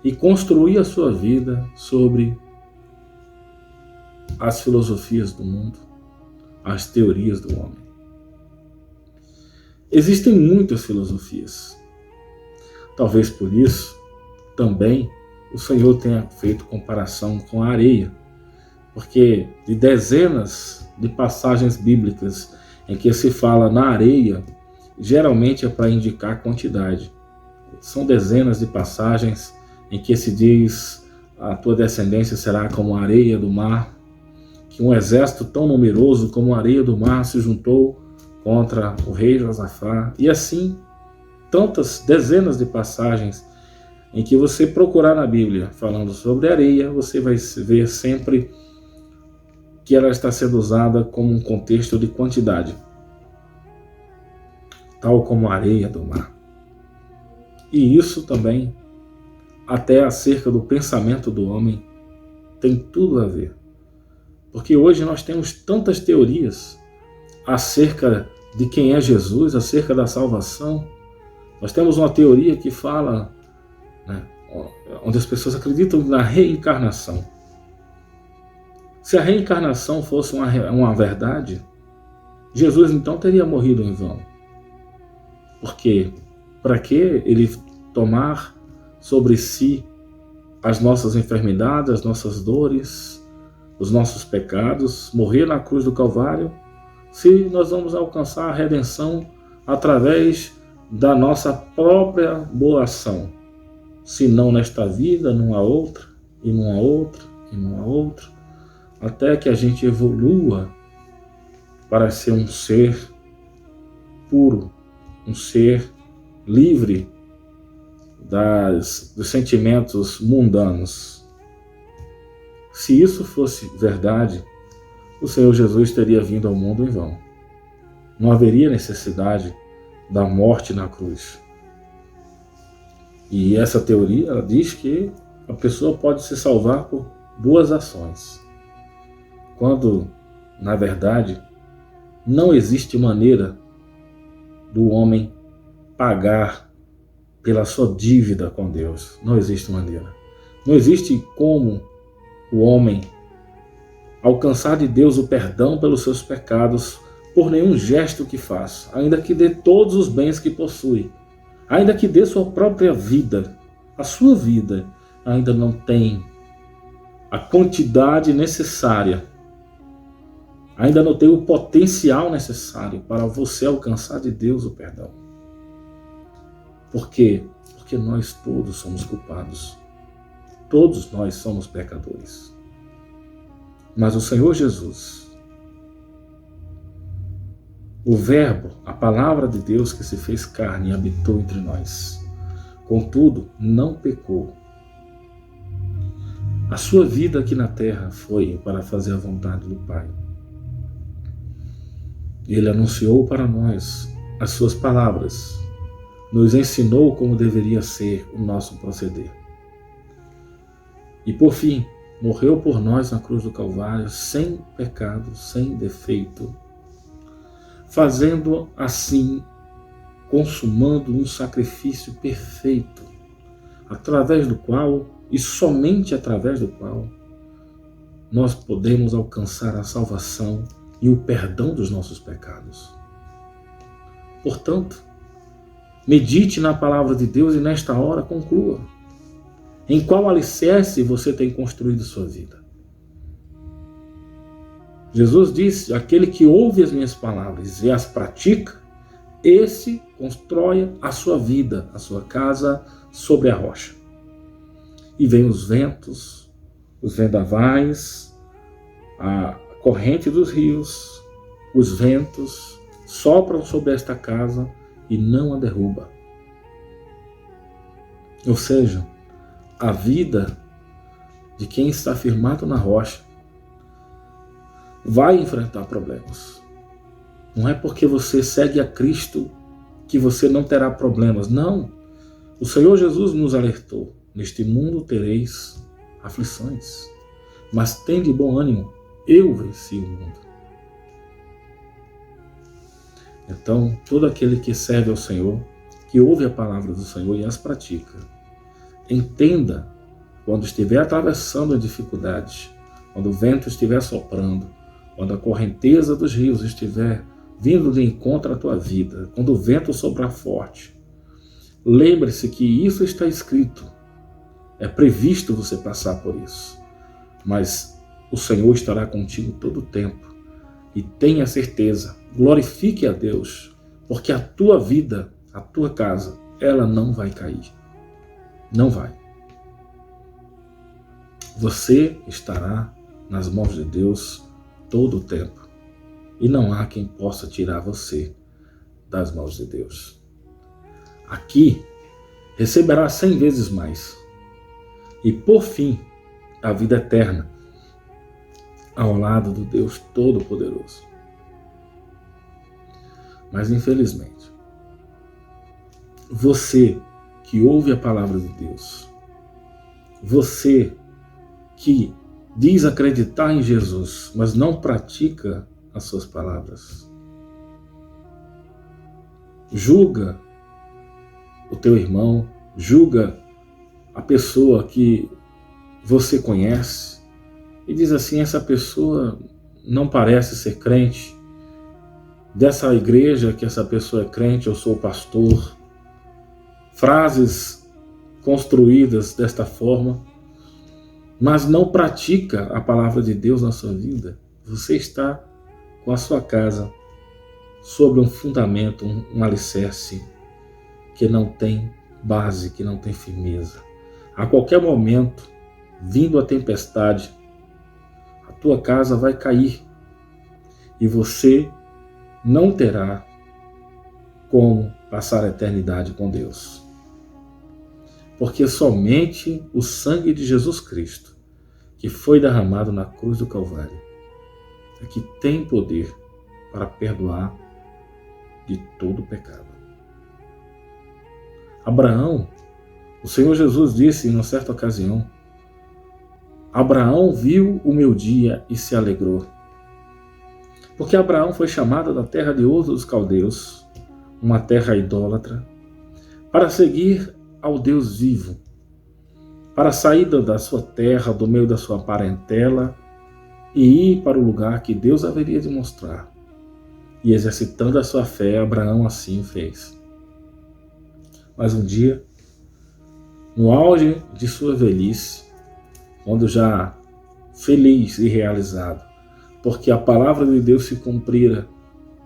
e construir a sua vida sobre as filosofias do mundo, as teorias do homem. Existem muitas filosofias. Talvez por isso também o Senhor tenha feito comparação com a areia, porque de dezenas de passagens bíblicas em que se fala na areia, geralmente é para indicar quantidade. São dezenas de passagens em que se diz: a tua descendência será como a areia do mar, que um exército tão numeroso como a areia do mar se juntou contra o rei Josafá. E assim, tantas dezenas de passagens em que você procurar na Bíblia falando sobre areia, você vai ver sempre que ela está sendo usada como um contexto de quantidade, tal como a areia do mar. E isso também, até acerca do pensamento do homem, tem tudo a ver. Porque hoje nós temos tantas teorias acerca de quem é Jesus, acerca da salvação. Nós temos uma teoria que fala, onde as pessoas acreditam na reencarnação. Se a reencarnação fosse uma verdade, Jesus então teria morrido em vão. Porque para que ele tomar sobre si as nossas enfermidades, as nossas dores, os nossos pecados, morrer na cruz do Calvário, se nós vamos alcançar a redenção através da nossa própria boa ação, se não nesta vida, numa outra, e numa outra, e numa outra, até que a gente evolua para ser um ser puro, um ser livre dos sentimentos mundanos. Se isso fosse verdade, o Senhor Jesus teria vindo ao mundo em vão. Não haveria necessidade da morte na cruz. E essa teoria ela diz que a pessoa pode se salvar por duas ações, quando, na verdade, não existe maneira do homem pagar pela sua dívida com Deus. Não existe maneira. Não existe como o homem alcançar de Deus o perdão pelos seus pecados por nenhum gesto que faça, ainda que dê todos os bens que possui, ainda que dê sua própria vida, a sua vida ainda não tem a quantidade necessária, ainda não tem o potencial necessário para você alcançar de Deus o perdão. Por quê? Porque nós todos somos culpados. Todos nós somos pecadores. Mas o Senhor Jesus, o Verbo, a palavra de Deus que se fez carne e habitou entre nós, contudo, não pecou. A sua vida aqui na terra foi para fazer a vontade do Pai. Ele anunciou para nós as suas palavras, nos ensinou como deveria ser o nosso proceder. E por fim, morreu por nós na cruz do Calvário, sem pecado, sem defeito, fazendo assim, consumando um sacrifício perfeito, através do qual, e somente através do qual, nós podemos alcançar a salvação e o perdão dos nossos pecados. Portanto, medite na palavra de Deus e nesta hora conclua. Em qual alicerce você tem construído sua vida? Jesus disse: aquele que ouve as minhas palavras e as pratica, esse constrói a sua vida, a sua casa sobre a rocha. E vem os ventos, os vendavais, a corrente dos rios, os ventos sopram sobre esta casa e não a derruba. Ou seja, a vida de quem está firmado na rocha vai enfrentar problemas. Não é porque você segue a Cristo que você não terá problemas. Não. O Senhor Jesus nos alertou: neste mundo tereis aflições, mas tende bom ânimo, eu venci o mundo. Então, todo aquele que serve ao Senhor, que ouve a palavra do Senhor e as pratica, entenda, quando estiver atravessando a dificuldade, quando o vento estiver soprando, quando a correnteza dos rios estiver vindo de encontro à tua vida, quando o vento soprar forte, lembre-se que isso está escrito. É previsto você passar por isso. Mas o Senhor estará contigo todo o tempo. E tenha certeza, glorifique a Deus, porque a tua vida, a tua casa, ela não vai cair. Não vai. Você estará nas mãos de Deus todo o tempo. E não há quem possa tirar você das mãos de Deus. Aqui, receberá 100 vezes mais. E por fim, a vida eterna, ao lado do Deus Todo-Poderoso. Mas infelizmente, você que ouve a palavra de Deus, você que diz acreditar em Jesus, mas não pratica as suas palavras, julga o teu irmão, julga a pessoa que você conhece e diz assim: essa pessoa não parece ser crente, dessa igreja que essa pessoa é crente, eu sou pastor. Frases construídas desta forma, mas não pratica a palavra de Deus na sua vida. Você está com a sua casa sobre um fundamento, um alicerce que não tem base, que não tem firmeza. A qualquer momento, vindo a tempestade, a tua casa vai cair e você não terá como passar a eternidade com Deus. Porque somente o sangue de Jesus Cristo, que foi derramado na cruz do Calvário, é que tem poder para perdoar de todo pecado. Abraão, o Senhor Jesus disse em uma certa ocasião: Abraão viu o meu dia e se alegrou. Porque Abraão foi chamado da terra de Ur dos Caldeus, uma terra idólatra, para seguir ao Deus vivo, para sair da sua terra, do meio da sua parentela, e ir para o lugar que Deus haveria de mostrar. E exercitando a sua fé, Abraão assim fez. Mas um dia, no auge de sua velhice, quando já feliz e realizado, porque a palavra de Deus se cumprira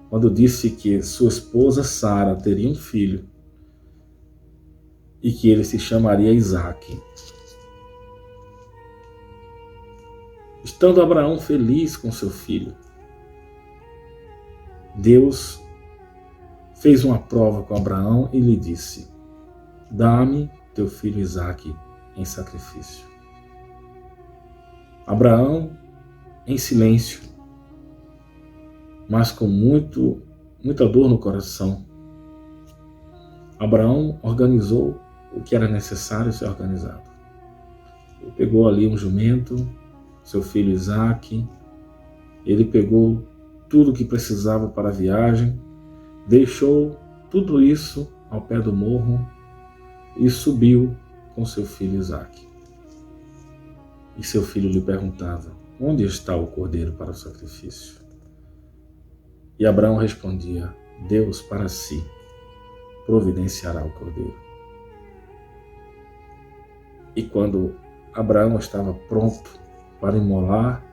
quando disse que sua esposa Sara teria um filho e que ele se chamaria Isaque. Estando Abraão feliz com seu filho, Deus fez uma prova com Abraão e lhe disse: dá-me teu filho Isaque em sacrifício. Abraão, em silêncio, mas com muita dor no coração, Abraão organizou o que era necessário ser organizado. Ele pegou ali um jumento, seu filho Isaque, ele pegou tudo o que precisava para a viagem, deixou tudo isso ao pé do morro e subiu com seu filho Isaque. E seu filho lhe perguntava: onde está o cordeiro para o sacrifício? E Abraão respondia: Deus para si providenciará o cordeiro. E quando Abraão estava pronto para imolar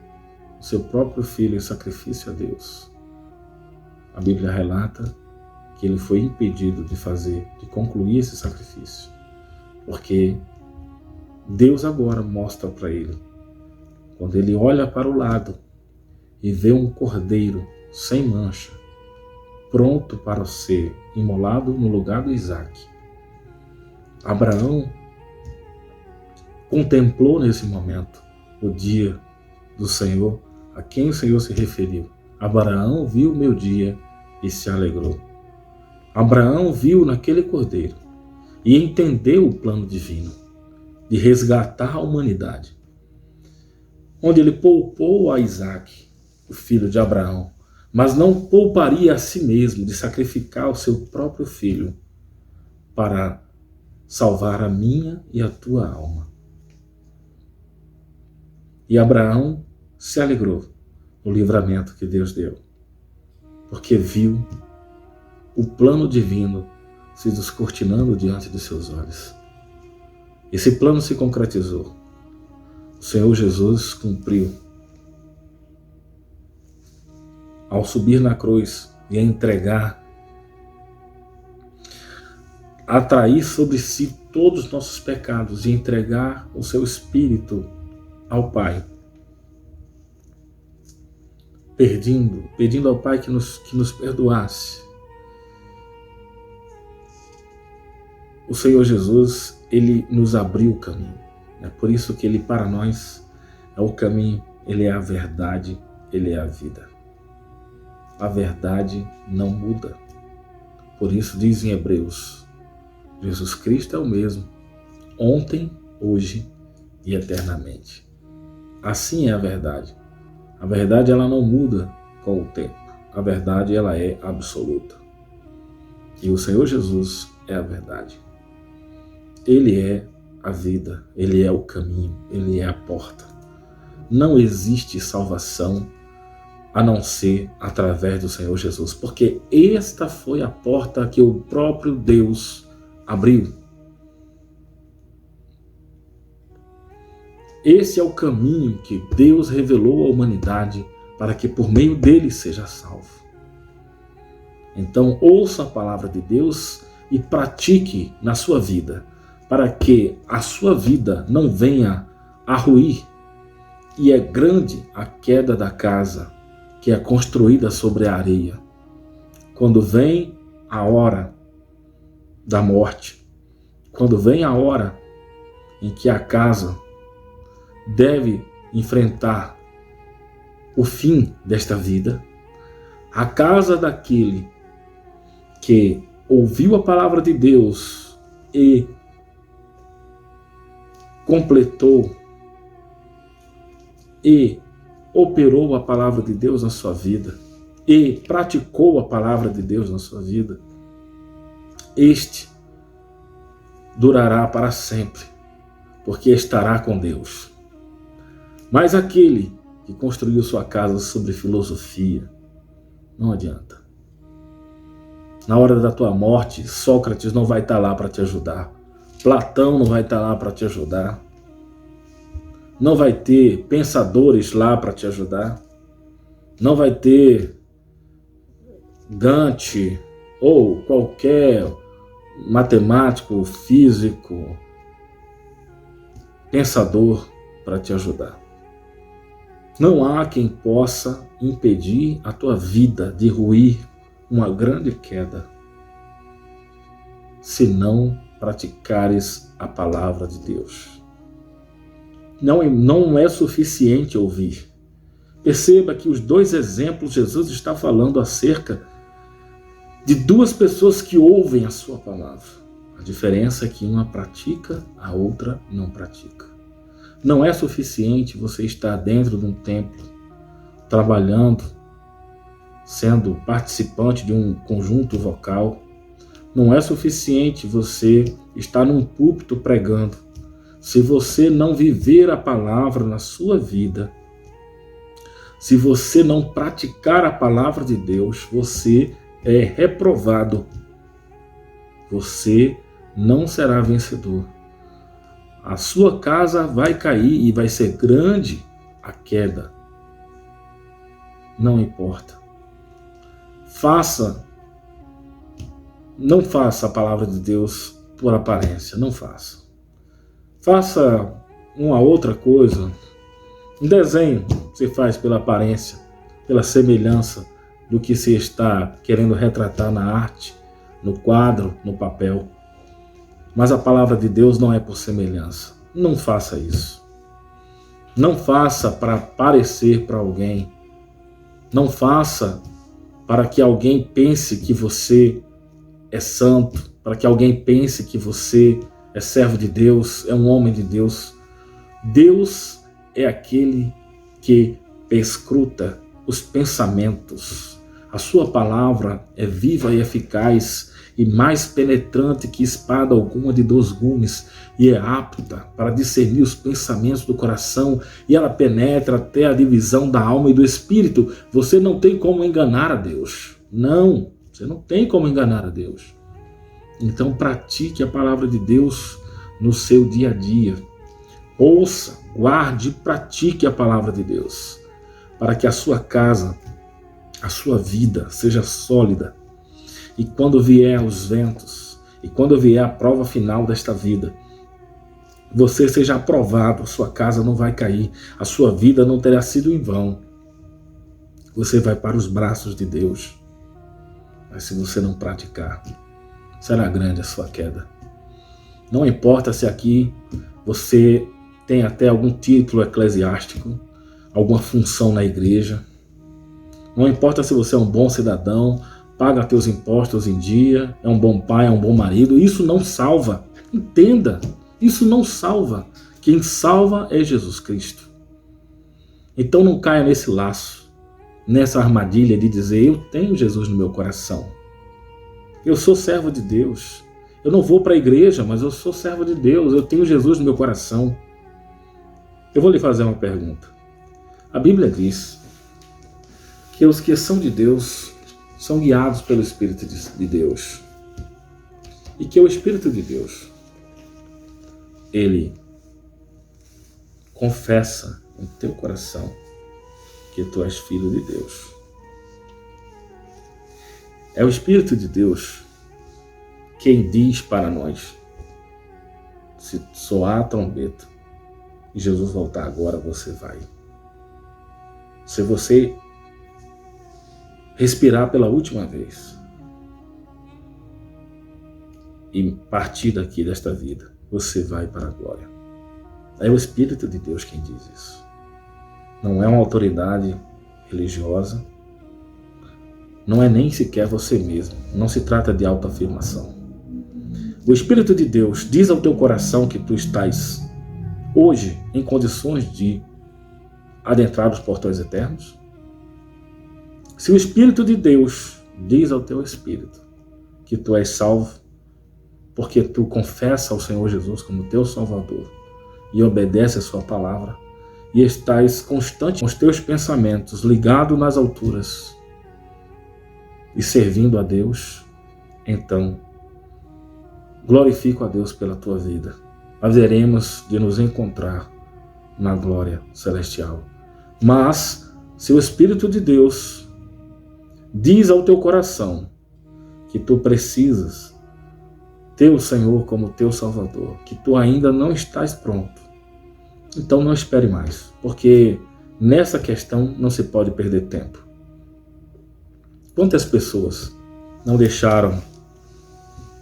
o seu próprio filho em sacrifício a Deus, a Bíblia relata que ele foi impedido de concluir esse sacrifício, porque Deus agora mostra para ele, quando ele olha para o lado e vê um cordeiro sem mancha, pronto para ser imolado no lugar do Isaque. Abraão contemplou nesse momento o dia do Senhor, a quem o Senhor se referiu. Abraão viu o meu dia e se alegrou. Abraão viu naquele cordeiro e entendeu o plano divino de resgatar a humanidade, onde ele poupou a Isaque, o filho de Abraão, mas não pouparia a si mesmo de sacrificar o seu próprio filho para salvar a minha e a tua alma. E Abraão se alegrou no livramento que Deus deu, porque viu o plano divino se descortinando diante de seus olhos. Esse plano se concretizou. O Senhor Jesus cumpriu ao subir na cruz e a entregar, atrair sobre si todos os nossos pecados e entregar o seu Espírito ao Pai, pedindo ao Pai que nos perdoasse. O Senhor Jesus, ele nos abriu o caminho. É por isso que ele para nós é o caminho, ele é a verdade, ele é a vida. A verdade não muda. Por isso diz em Hebreus: Jesus Cristo é o mesmo, ontem, hoje e eternamente. Assim é a verdade. A verdade ela não muda com o tempo. A verdade ela é absoluta. E o Senhor Jesus é a verdade. Ele é a vida, ele é o caminho, ele é a porta. Não existe salvação a não ser através do Senhor Jesus, porque esta foi a porta que o próprio Deus abriu. Esse é o caminho que Deus revelou à humanidade para que por meio dele seja salvo. Então ouça a palavra de Deus e pratique na sua vida, para que a sua vida não venha a ruir. E é grande a queda da casa que é construída sobre a areia. Quando vem a hora da morte, quando vem a hora em que a casa deve enfrentar o fim desta vida, a casa daquele que ouviu a palavra de Deus e completou e operou a palavra de Deus na sua vida e praticou a palavra de Deus na sua vida, este durará para sempre, porque estará com Deus. Mas aquele que construiu sua casa sobre filosofia, não adianta. Na hora da tua morte, Sócrates não vai estar lá para te ajudar. Platão não vai estar lá para te ajudar. Não vai ter pensadores lá para te ajudar. Não vai ter Dante ou qualquer matemático, físico, pensador para te ajudar. Não há quem possa impedir a tua vida de ruir uma grande queda, se não praticares a palavra de Deus. Não é suficiente ouvir. Perceba que os dois exemplos Jesus está falando acerca de duas pessoas que ouvem a sua palavra. A diferença é que uma pratica, a outra não pratica. Não é suficiente você estar dentro de um templo, trabalhando, sendo participante de um conjunto vocal. Não é suficiente você estar num púlpito pregando. Se você não viver a palavra na sua vida, se você não praticar a palavra de Deus, você é reprovado. Você não será vencedor. A sua casa vai cair e vai ser grande a queda. Não importa. Não faça a palavra de Deus por aparência, não faça. Faça uma outra coisa. Um desenho se faz pela aparência, pela semelhança do que se está querendo retratar na arte, no quadro, no papel. Mas a palavra de Deus não é por semelhança. Não faça isso. Não faça para parecer para alguém. Não faça para que alguém pense que você é santo, para que alguém pense que você é servo de Deus, é um homem de Deus. Deus é aquele que perscruta os pensamentos. A sua palavra é viva e eficaz e mais penetrante que espada alguma de 2 gumes, e é apta para discernir os pensamentos do coração, e ela penetra até a divisão da alma e do espírito. Você não tem como enganar a Deus. Não, você não tem como enganar a Deus. Então pratique a palavra de Deus no seu dia a dia. Ouça, guarde e pratique a palavra de Deus, para que a sua casa, a sua vida seja sólida. E quando vier os ventos, e quando vier a prova final desta vida, você seja aprovado, a sua casa não vai cair, a sua vida não terá sido em vão. Você vai para os braços de Deus. Mas se você não praticar, será grande a sua queda. Não importa se aqui você tem até algum título eclesiástico, alguma função na igreja. Não importa se você é um bom cidadão, paga teus impostos em dia, é um bom pai, é um bom marido. Isso não salva. Entenda, isso não salva. Quem salva é Jesus Cristo. Então não caia nesse laço, nessa armadilha de dizer: eu tenho Jesus no meu coração. Eu sou servo de Deus. Eu não vou para a igreja, mas eu sou servo de Deus. Eu tenho Jesus no meu coração. Eu vou lhe fazer uma pergunta. A Bíblia diz que os que são de Deus são guiados pelo Espírito de Deus. E que o Espírito de Deus, ele confessa em teu coração que tu és filho de Deus. É o Espírito de Deus quem diz para nós: se soar a trombeta e Jesus voltar agora, você vai. Se você respirar pela última vez e partir daqui desta vida, você vai para a glória. É o Espírito de Deus quem diz isso. Não é uma autoridade religiosa, não é nem sequer você mesmo. Não se trata de autoafirmação. O Espírito de Deus diz ao teu coração que tu estás hoje em condições de adentrar os portões eternos. Se o Espírito de Deus diz ao teu espírito que tu és salvo, porque tu confessa ao Senhor Jesus como teu Salvador e obedece a sua palavra, e estás constante com os teus pensamentos ligado nas alturas e servindo a Deus, então glorifico a Deus pela tua vida. Haveremos de nos encontrar na glória celestial. Mas se o Espírito de Deus diz ao teu coração que tu precisas ter o Senhor como teu Salvador, que tu ainda não estás pronto, então não espere mais, porque nessa questão não se pode perder tempo. Quantas pessoas não deixaram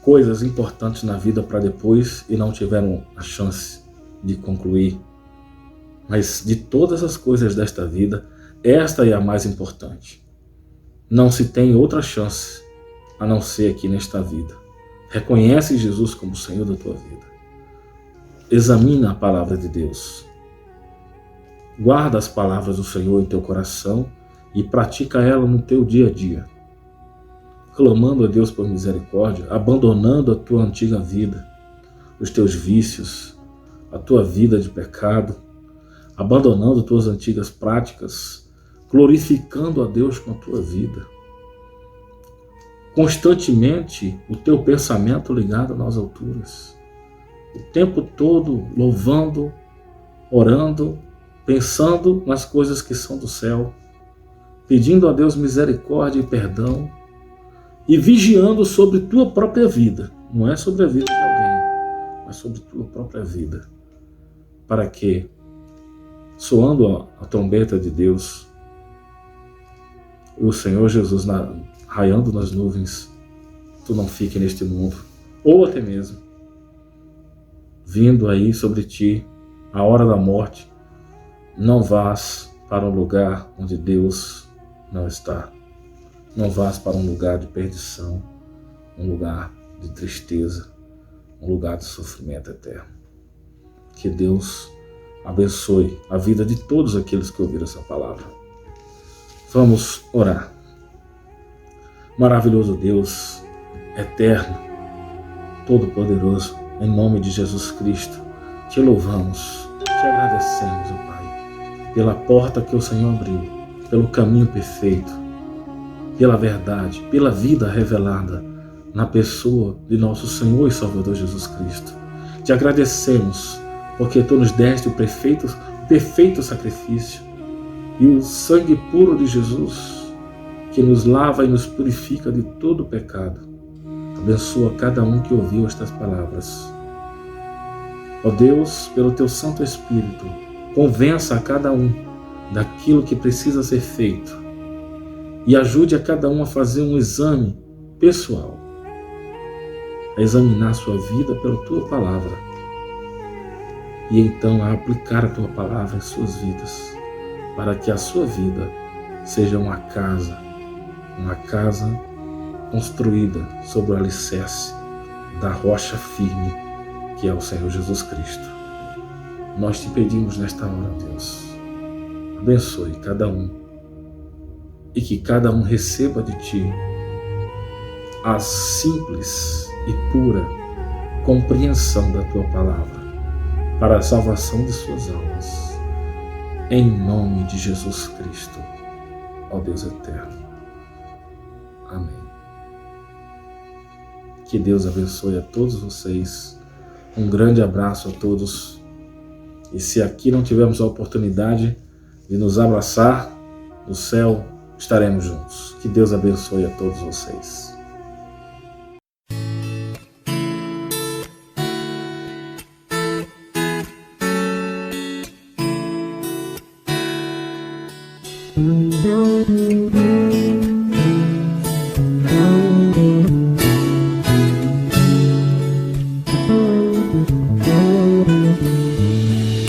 coisas importantes na vida para depois e não tiveram a chance de concluir? Mas de todas as coisas desta vida, esta é a mais importante. Não se tem outra chance a não ser aqui nesta vida. Reconhece Jesus como Senhor da tua vida. Examina a palavra de Deus. Guarda as palavras do Senhor em teu coração e pratica ela no teu dia a dia. Clamando a Deus por misericórdia, abandonando a tua antiga vida, os teus vícios, a tua vida de pecado, abandonando tuas antigas práticas, glorificando a Deus com a tua vida. Constantemente o teu pensamento ligado nas alturas. O tempo todo louvando, orando, pensando nas coisas que são do céu, pedindo a Deus misericórdia e perdão e vigiando sobre tua própria vida. Não é sobre a vida de alguém, mas sobre tua própria vida. Para que, soando a trombeta de Deus, o Senhor Jesus raiando nas nuvens, tu não fique neste mundo, ou até mesmo vindo aí sobre ti a hora da morte, não vás para um lugar onde Deus não está. Não vás para um lugar de perdição, um lugar de tristeza, um lugar de sofrimento eterno. Que Deus abençoe a vida de todos aqueles que ouviram essa palavra. Vamos orar. Maravilhoso Deus, eterno, todo-poderoso, em nome de Jesus Cristo, te louvamos, te agradecemos, ó Pai, pela porta que o Senhor abriu, pelo caminho perfeito, pela verdade, pela vida revelada na pessoa de nosso Senhor e Salvador Jesus Cristo. Te agradecemos porque tu nos deste o perfeito sacrifício e o sangue puro de Jesus que nos lava e nos purifica de todo o pecado. Abençoa cada um que ouviu estas palavras. Ó Deus, pelo teu Santo Espírito, convença a cada um daquilo que precisa ser feito e ajude a cada um a fazer um exame pessoal, a examinar a sua vida pela tua palavra e então a aplicar a tua palavra em suas vidas, para que a sua vida seja uma casa construída sobre o alicerce da rocha firme que é o Senhor Jesus Cristo. Nós te pedimos nesta hora, Deus, abençoe cada um e que cada um receba de ti a simples e pura compreensão da tua palavra para a salvação de suas almas. Em nome de Jesus Cristo, ó Deus eterno. Amém. Que Deus abençoe a todos vocês. Um grande abraço a todos. E se aqui não tivermos a oportunidade de nos abraçar, no céu estaremos juntos. Que Deus abençoe a todos vocês.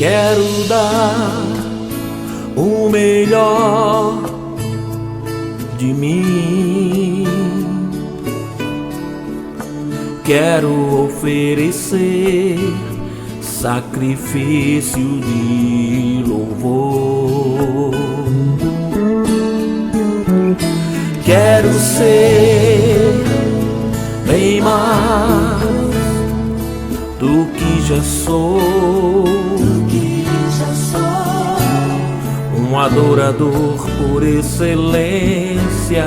Quero dar o melhor de mim. Quero oferecer sacrifício de louvor. Quero ser bem mais do que já sou. Um adorador por excelência,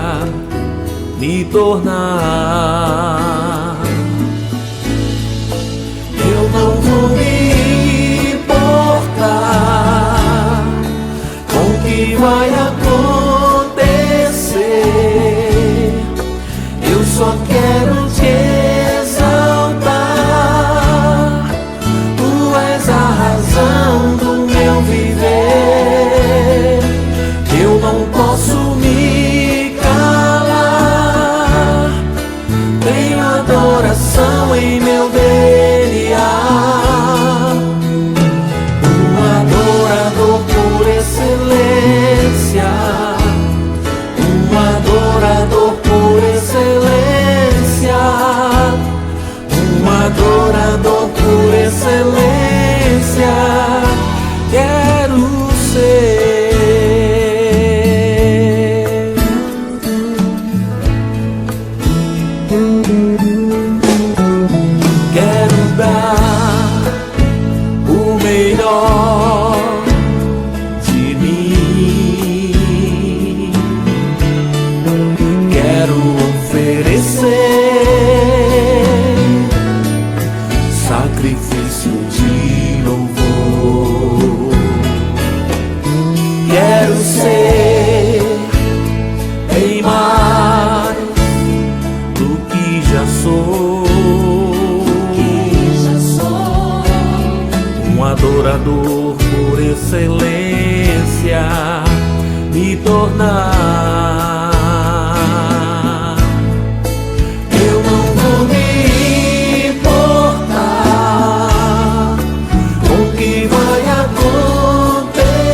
me tornar. Eu não vou me importar com o que vai acontecer. Eu só quero te exaltar. Tu és a razão do meu viver. Eu não posso me calar. Tenho adoração em meu DNA. Um adorador por excelência. Um adorador por excelência. Um adorador por excelência. Quero ser. Quero dar o melhor de mim. Quero oferecer sacrifício de louvor. Quero ser bem mais do que já sou. Um adorador por excelência me tornar. Eu não vou me importar com o que vai acontecer.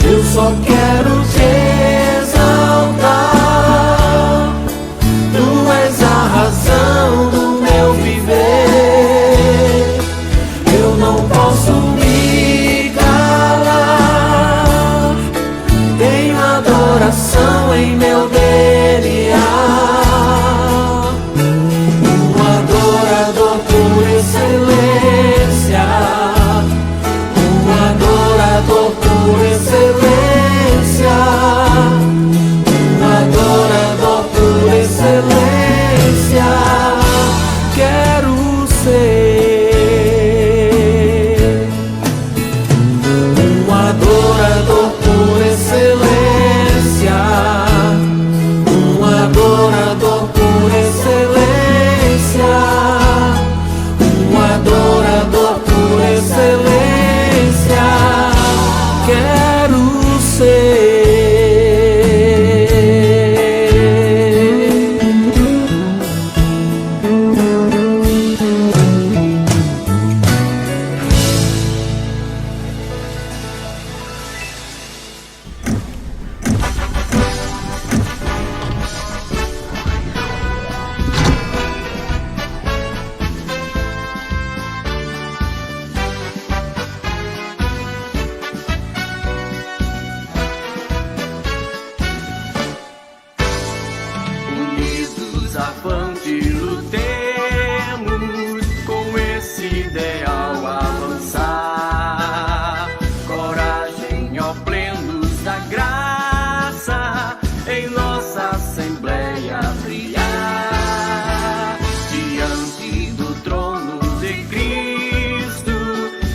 Eu só quero te exaltar. Tu és a razão do meu viver. Eu não posso me calar. Tenho adoração em meu DNA. Um adorador por excelência. Um adorador por excelência. Um adorador por excelência. Quero ser um adorador por excelência. Um adorador por excelência. Um adorador por excelência. Quero ser. Unidos avante lutemos, com esse ideal avançar. Coragem, ó plenos da graça, em nossa assembleia brilhar. Diante do trono de Cristo,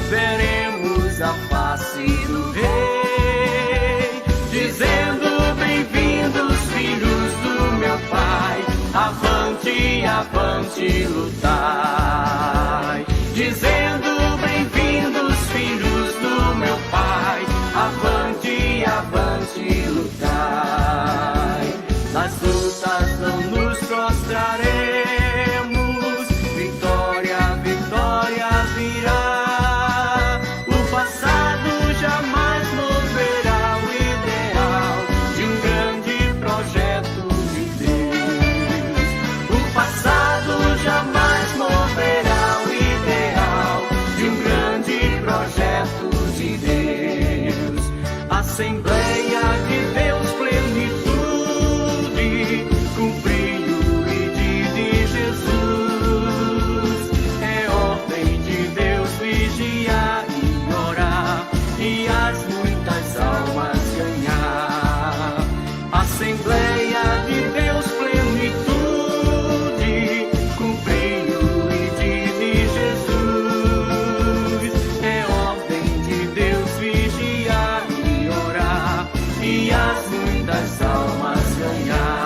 veremos a face do Rei, dizendo: bem-vindos, filhos do meu Pai, avante, avante, lutai. Dizendo: bem-vindos, filhos do meu Pai, avante, avante, lutai. Nas lutas não nos prostraremos, vitória, vitória virá. O passado jamais moverá o ideal de um grande projeto de Deus. O passado jamais moverá das almas ganhar.